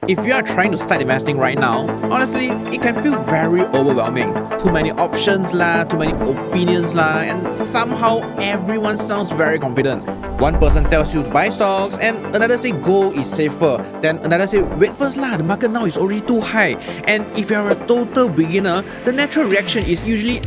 If you are trying to start investing right now, honestly, it can feel very overwhelming. Too many options lah, too many opinions lah, and somehow everyone sounds very confident. One person tells you to buy stocks, and another say gold is safer. Then another say wait first lah, the market now is already too high. And if you're a total beginner, the natural reaction is usually,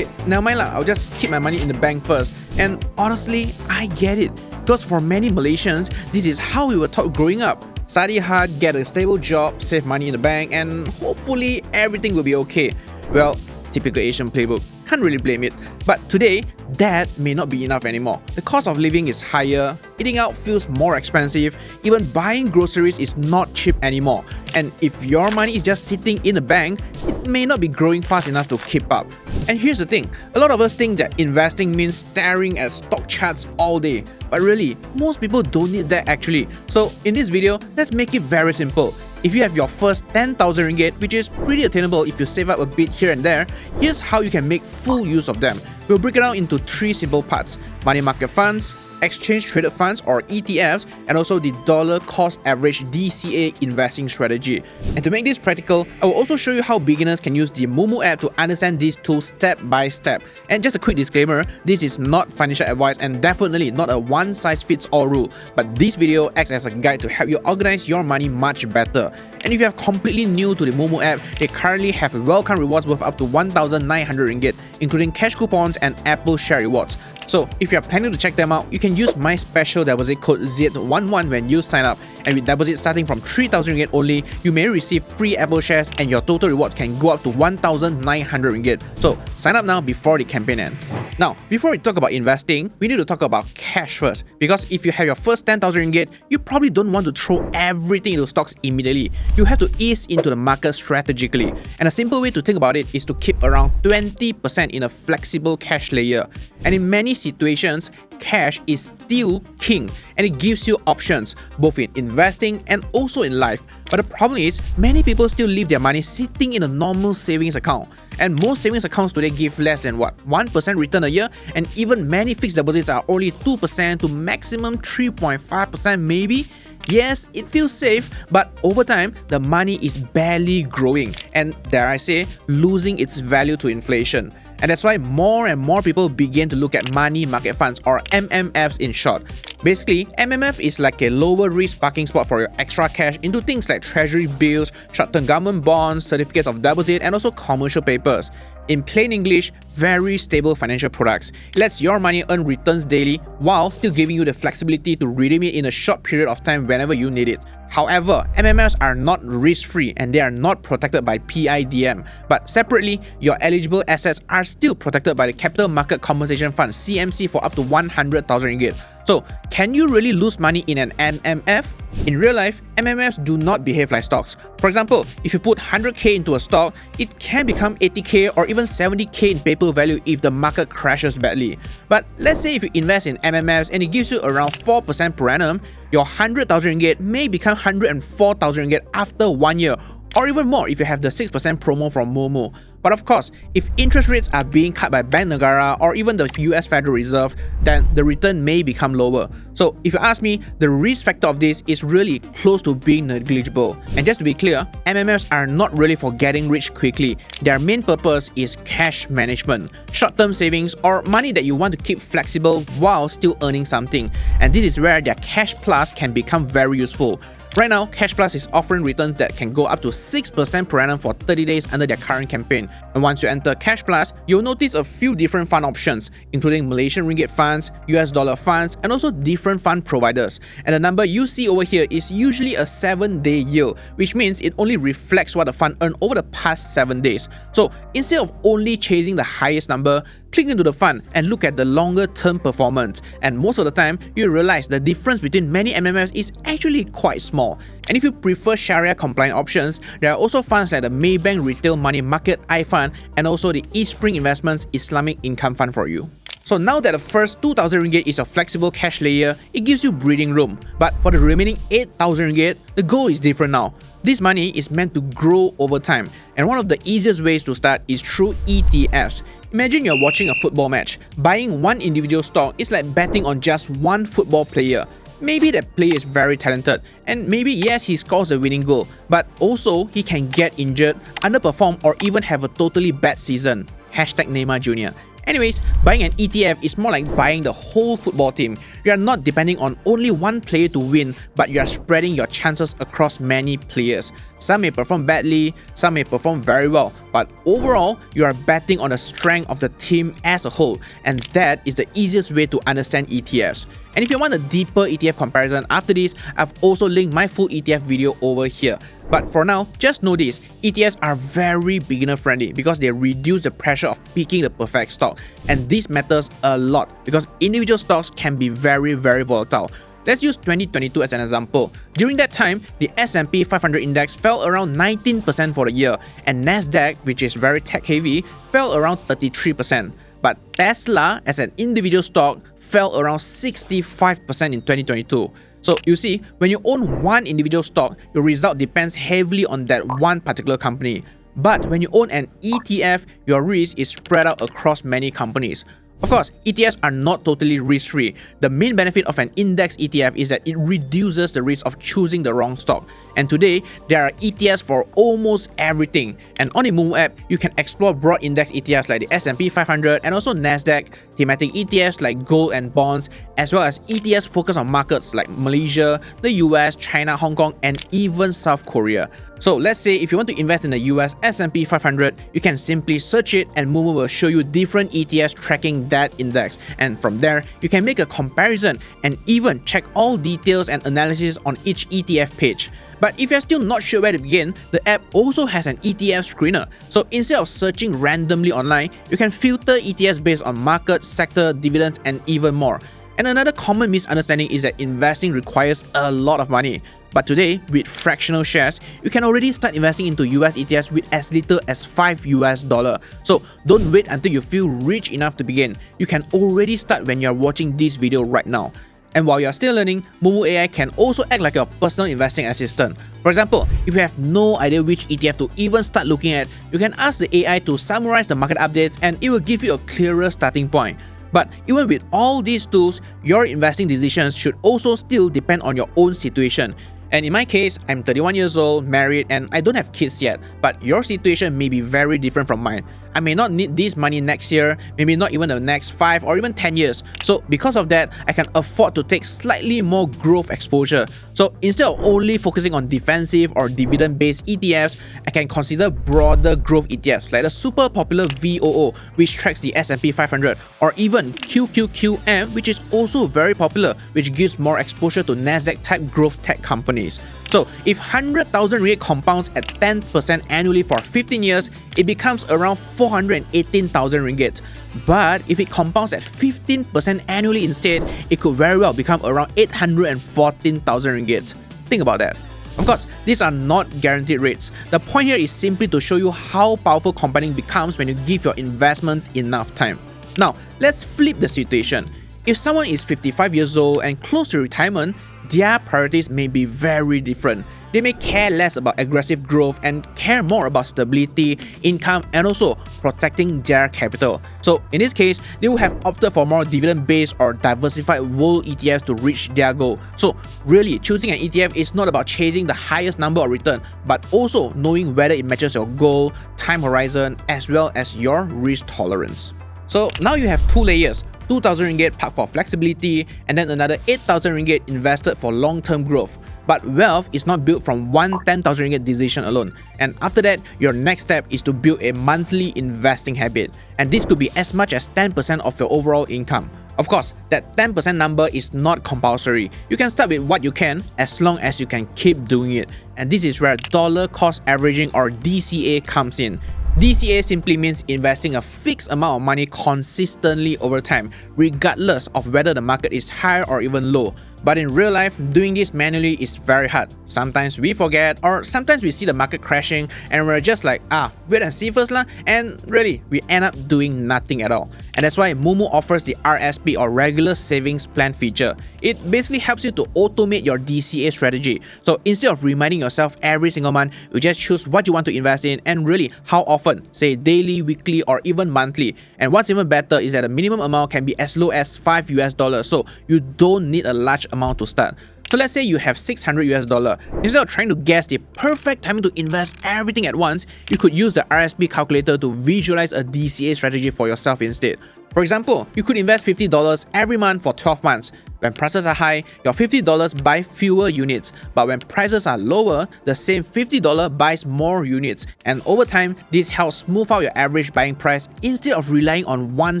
never mind lah, I'll just keep my money in the bank first. And honestly, I get it. Because for many Malaysians, this is how we were taught growing up. Study hard, get a stable job, save money in the bank, and hopefully everything will be okay. Well, typical Asian playbook. Can't really blame it. But today, that may not be enough anymore. The cost of living is higher, eating out feels more expensive, even buying groceries is not cheap anymore. And if your money is just sitting in the bank, it may not be growing fast enough to keep up. And here's the thing, a lot of us think that investing means staring at stock charts all day. But really, most people don't need that actually. So in this video, let's make it very simple. If you have your first 10,000 ringgit, which is pretty attainable if you save up a bit here and there, here's how you can make full use of them. We'll break it down into 3 simple parts: money market funds, exchange traded funds or ETFs, and also the dollar cost average DCA investing strategy. And to make this practical, I will also show you how beginners can use the Moomoo app to understand these tools step by step. And just a quick disclaimer, this is not financial advice and definitely not a one-size-fits-all rule, but this video acts as a guide to help you organize your money much better. And if you are completely new to the Moomoo app, they currently have welcome rewards worth up to 1,900 ringgit, including cash coupons and Apple Share rewards. So if you are planning to check them out, you can use my special deposit code Z11 when you sign up. And with deposit starting from 3,000 ringgit only, you may receive free Apple shares and your total rewards can go up to 1,900 ringgit. So sign up now before the campaign ends. Now, before we talk about investing, we need to talk about cash first. Because if you have your first 10,000 ringgit, you probably don't want to throw everything into stocks immediately. You have to ease into the market strategically. And a simple way to think about it is to keep around 20% in a flexible cash layer. And in many situations, cash is still king and it gives you options both in investing and also in life. But the problem is, many people still leave their money sitting in a normal savings account. And most savings accounts today give less than 1% return a year, and even many fixed deposits are only 2% to maximum 3.5% maybe. Yes, it feels safe, but over time, the money is barely growing and, dare I say, losing its value to inflation. And that's why more and more people begin to look at money market funds or MMFs in short. Basically, MMF is like a lower risk parking spot for your extra cash into things like treasury bills, short-term government bonds, certificates of deposit, and also commercial papers. In plain English, very stable financial products. It lets your money earn returns daily while still giving you the flexibility to redeem it in a short period of time whenever you need it. However, MMFs are not risk-free and they are not protected by PIDM. But separately, your eligible assets are still protected by the Capital Market Compensation Fund (CMC) for up to 100,000 ringgit. So, can you really lose money in an MMF? In real life, MMFs do not behave like stocks. For example, if you put 100k into a stock, it can become 80k or even 70k in paper value if the market crashes badly. But let's say if you invest in MMFs and it gives you around 4% per annum, your 100,000 ringgit may become 104,000 ringgit after 1 year, or even more if you have the 6% promo from Moomoo. But of course, if interest rates are being cut by Bank Negara or even the US Federal Reserve, then the return may become lower. So if you ask me, the risk factor of this is really close to being negligible. And just to be clear, MMFs are not really for getting rich quickly. Their main purpose is cash management, short-term savings, or money that you want to keep flexible while still earning something. And this is where their Cash Plus can become very useful. Right now, Cash Plus is offering returns that can go up to 6% per annum for 30 days under their current campaign. And once you enter Cash Plus, you'll notice a few different fund options, including Malaysian ringgit funds, US dollar funds, and also different fund providers. And the number you see over here is usually a 7-day yield, which means it only reflects what the fund earned over the past 7 days. So instead of only chasing the highest number, click into the fund and look at the longer term performance. And most of the time, you realize the difference between many MMFs is actually quite small. And if you prefer Sharia compliant options, there are also funds like the Maybank Retail Money Market I Fund and also the Eastspring Investments Islamic Income Fund for you. So now that the first 2,000 ringgit is a flexible cash layer, it gives you breathing room. But for the remaining 8,000 ringgit, the goal is different now. This money is meant to grow over time, and one of the easiest ways to start is through ETFs. Imagine you're watching a football match. Buying one individual stock is like betting on just one football player. maybe that player is very talented, and maybe yes, he scores a winning goal, but also he can get injured, underperform, or even have a totally bad season. Hashtag Neymar Jr. Anyways, buying an ETF is more like buying the whole football team. You are not depending on only one player to win, but you are spreading your chances across many players. Some may perform badly, some may perform very well, but overall, you are betting on the strength of the team as a whole, and that is the easiest way to understand ETFs. And if you want a deeper ETF comparison after this, I've also linked my full ETF video over here. But for now, just know this, ETFs are very beginner friendly because they reduce the pressure of picking the perfect stock. And this matters a lot because individual stocks can be very volatile. Let's use 2022 as an example. During that time, the S&P 500 index fell around 19% for the year, and Nasdaq, which is very tech heavy, fell around 33%. But Tesla, as an individual stock, fell around 65% in 2022. So you see, when you own one individual stock, your result depends heavily on that one particular company. But when you own an ETF, your risk is spread out across many companies. Of course, ETFs are not totally risk-free. The main benefit of an index ETF is that it reduces the risk of choosing the wrong stock. And today, there are ETFs for almost everything. And on the Moomoo app, you can explore broad index ETFs like the S&P 500 and also Nasdaq, thematic ETFs like gold and bonds, as well as ETFs focused on markets like Malaysia, the US, China, Hong Kong, and even South Korea. So let's say if you want to invest in the US S&P 500, you can simply search it and Moomoo will show you different ETFs tracking that index. And from there, you can make a comparison and even check all details and analysis on each ETF page. But if you're still not sure where to begin, the app also has an ETF screener. So instead of searching randomly online, you can filter ETFs based on market, sector, dividends, and even more. And another common misunderstanding is that investing requires a lot of money. But today, with fractional shares, you can already start investing into US ETFs with as little as $5. So don't wait until you feel rich enough to begin. You can already start when you're watching this video right now. And while you're still learning, Moomoo AI can also act like your personal investing assistant. For example, if you have no idea which ETF to even start looking at, you can ask the AI to summarize the market updates and it will give you a clearer starting point. But even with all these tools, your investing decisions should also still depend on your own situation. And in my case, I'm 31 years old, married, and I don't have kids yet, but your situation may be very different from mine. I may not need this money next year, maybe not even the next 5 or even 10 years. So because of that, I can afford to take slightly more growth exposure. So instead of only focusing on defensive or dividend-based ETFs, I can consider broader growth ETFs like the super popular VOO, which tracks the S&P 500, or even QQQM, which is also very popular, which gives more exposure to Nasdaq-type growth tech companies. So if 100,000 ringgit compounds at 10% annually for 15 years, it becomes around 418,000 ringgit. But if it compounds at 15% annually instead, it could very well become around 814,000 ringgit. Think about that. Of course, these are not guaranteed rates. The point here is simply to show you how powerful compounding becomes when you give your investments enough time. Now, let's flip the situation. If someone is 55 years old and close to retirement, their priorities may be very different. They may care less about aggressive growth and care more about stability, income, and also protecting their capital. So in this case, they will have opted for more dividend-based or diversified world ETFs to reach their goal. So really, choosing an ETF is not about chasing the highest number of return, but also knowing whether it matches your goal, time horizon, as well as your risk tolerance. So now you have two layers. 2,000 ringgit parked for flexibility and then another 8,000 ringgit invested for long-term growth. But wealth is not built from one 10,000 ringgit decision alone. And after that, your next step is to build a monthly investing habit. And this could be as much as 10% of your overall income. Of course, that 10% number is not compulsory. You can start with what you can as long as you can keep doing it. And this is where dollar cost averaging or DCA comes in. DCA simply means investing a fixed amount of money consistently over time, regardless of whether the market is high or even low. But in real life, doing this manually is very hard. Sometimes we forget, or sometimes we see the market crashing and we're just like, wait and see first lah, and really, we end up doing nothing at all. And that's why Moomoo offers the RSP or regular savings plan feature. It basically helps you to automate your DCA strategy. So instead of reminding yourself every single month, you just choose what you want to invest in and really how often, say daily, weekly, or even monthly. And what's even better is that the minimum amount can be as low as $5. So you don't need a large amount to start. So let's say you have 600 US dollar. Instead of trying to guess the perfect timing to invest everything at once, you could use the RSP calculator to visualize a DCA strategy for yourself instead. For example, you could invest $50 every month for 12 months. When prices are high, your $50 buy fewer units, but when prices are lower, the same $50 buys more units. And over time, this helps smooth out your average buying price instead of relying on one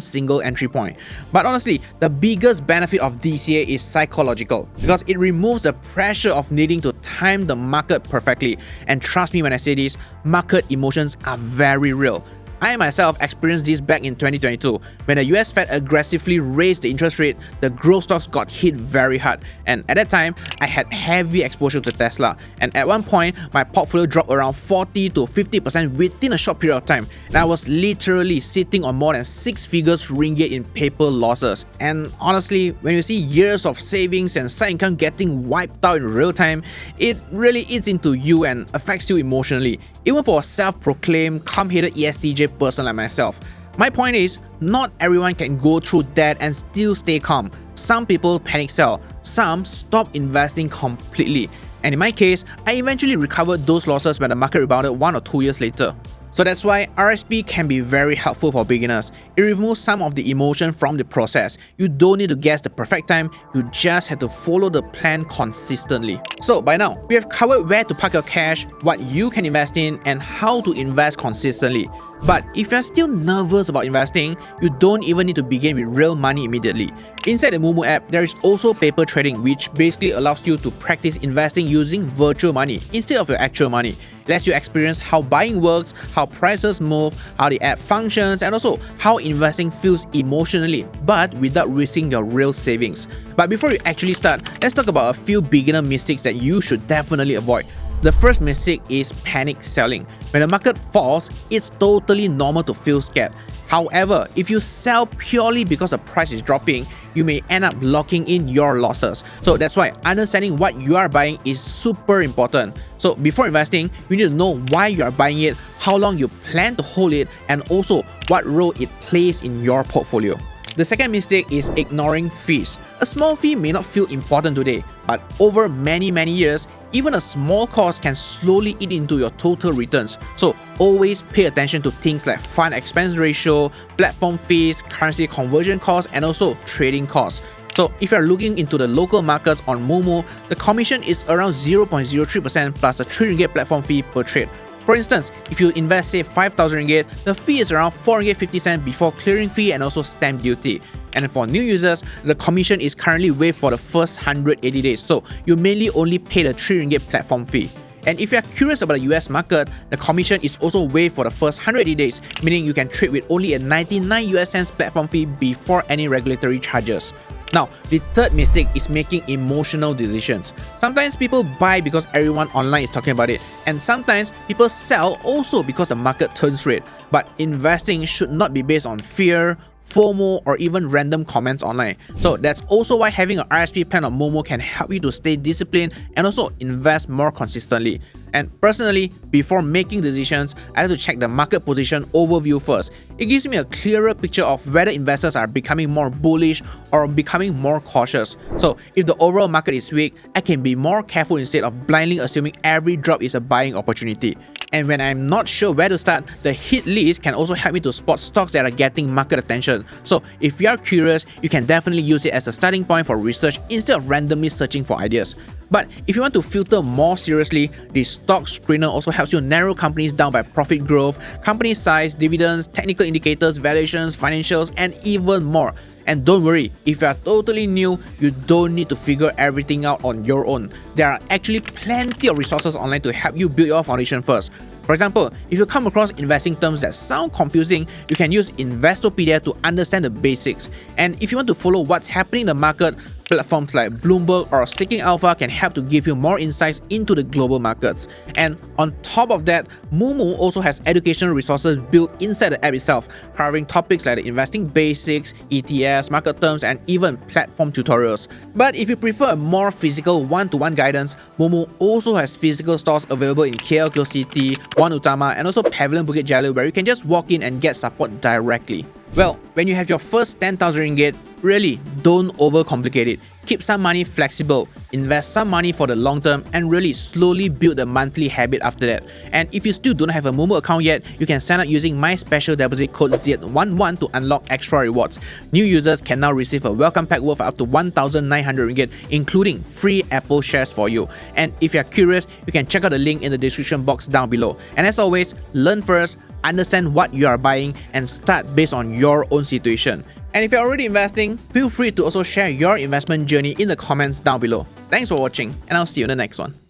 single entry point. But honestly, the biggest benefit of DCA is psychological, because it removes the pressure of needing to time the market perfectly. And trust me when I say this, market emotions are very real. I myself experienced this back in 2022. When the US Fed aggressively raised the interest rate, the growth stocks got hit very hard. And at that time, I had heavy exposure to Tesla. And at one point, my portfolio dropped around 40 to 50% within a short period of time. And I was literally sitting on more than 6 figures ringgit in paper losses. And honestly, when you see years of savings and side income getting wiped out in real time, it really eats into you and affects you emotionally. Even for a self-proclaimed, calm-headed ESTJ person like myself. My point is, not everyone can go through that and still stay calm. Some people panic sell, some stop investing completely. And in my case, I eventually recovered those losses when the market rebounded 1 or 2 years later. So that's why RSP can be very helpful for beginners. It removes some of the emotion from the process. You don't need to guess the perfect time, you just have to follow the plan consistently. So by now, we have covered where to park your cash, what you can invest in, and how to invest consistently. But if you're still nervous about investing, you don't even need to begin with real money immediately. Inside the Moomoo app, there is also paper trading, which basically allows you to practice investing using virtual money instead of your actual money. It lets you experience how buying works, how prices move, how the app functions, and also how investing feels emotionally, but without risking your real savings. But before you actually start, let's talk about a few beginner mistakes that you should definitely avoid. The first mistake is panic selling. When the market falls, it's totally normal to feel scared. However, if you sell purely because the price is dropping, you may end up locking in your losses. So that's why understanding what you are buying is super important. So before investing, you need to know why you are buying it, how long you plan to hold it, and also what role it plays in your portfolio. The second mistake is ignoring fees. A small fee may not feel important today, but over many years, even a small cost can slowly eat into your total returns. So always pay attention to things like fund expense ratio, platform fees, currency conversion costs, and also trading costs. So if you're looking into the local markets on Moomoo, the commission is around 0.03% plus a 3 ringgit platform fee per trade. For instance, if you invest say 5,000 ringgit, the fee is around 4 ringgit 50 cents before clearing fee and also stamp duty. And for new users, the commission is currently waived for the first 180 days, so you mainly only pay the 3 ringgit platform fee. And if you're curious about the US market, the commission is also waived for the first 180 days, meaning you can trade with only a 99 US cents platform fee before any regulatory charges. Now, the third mistake is making emotional decisions. Sometimes people buy because everyone online is talking about it, and sometimes people sell also because the market turns red. But investing should not be based on fear, FOMO, or even random comments online. So that's also why having an RSP plan on Moomoo can help you to stay disciplined and also invest more consistently. And personally, before making decisions, I like to check the market position overview first. It gives me a clearer picture of whether investors are becoming more bullish or becoming more cautious. So if the overall market is weak, I can be more careful instead of blindly assuming every drop is a buying opportunity. And when I'm not sure where to start, the hit list can also help me to spot stocks that are getting market attention. So if you are curious, you can definitely use it as a starting point for research instead of randomly searching for ideas. But if you want to filter more seriously, the stock screener also helps you narrow companies down by profit growth, company size, dividends, technical indicators, valuations, financials, and even more. And don't worry, if you are totally new, you don't need to figure everything out on your own. There are actually plenty of resources online to help you build your foundation first. For example, if you come across investing terms that sound confusing, you can use Investopedia to understand the basics. And if you want to follow what's happening in the market, platforms like Bloomberg or Seeking Alpha can help to give you more insights into the global markets. And on top of that, Moomoo also has educational resources built inside the app itself, covering topics like the investing basics, ETFs, market terms, and even platform tutorials. But if you prefer a more physical one-to-one guidance, Moomoo also has physical stores available in KL Glow City, One Utama, and also Pavilion Bukit Jalil, where you can just walk in and get support directly. Well, when you have your first 10,000 ringgit, really don't overcomplicate it. keep some money flexible, invest some money for the long term, and really slowly build the monthly habit after that. And if you still don't have a Moomoo account yet, you can sign up using my special deposit code Z11 to unlock extra rewards. New users can now receive a welcome pack worth up to 1,900 ringgit, including free Apple shares for you. And if you're curious, you can check out the link in the description box down below. And as always, learn first, understand what you are buying, and start based on your own situation. And if you're already investing, feel free to also share your investment journey in the comments down below. Thanks for watching, and I'll see you in the next one.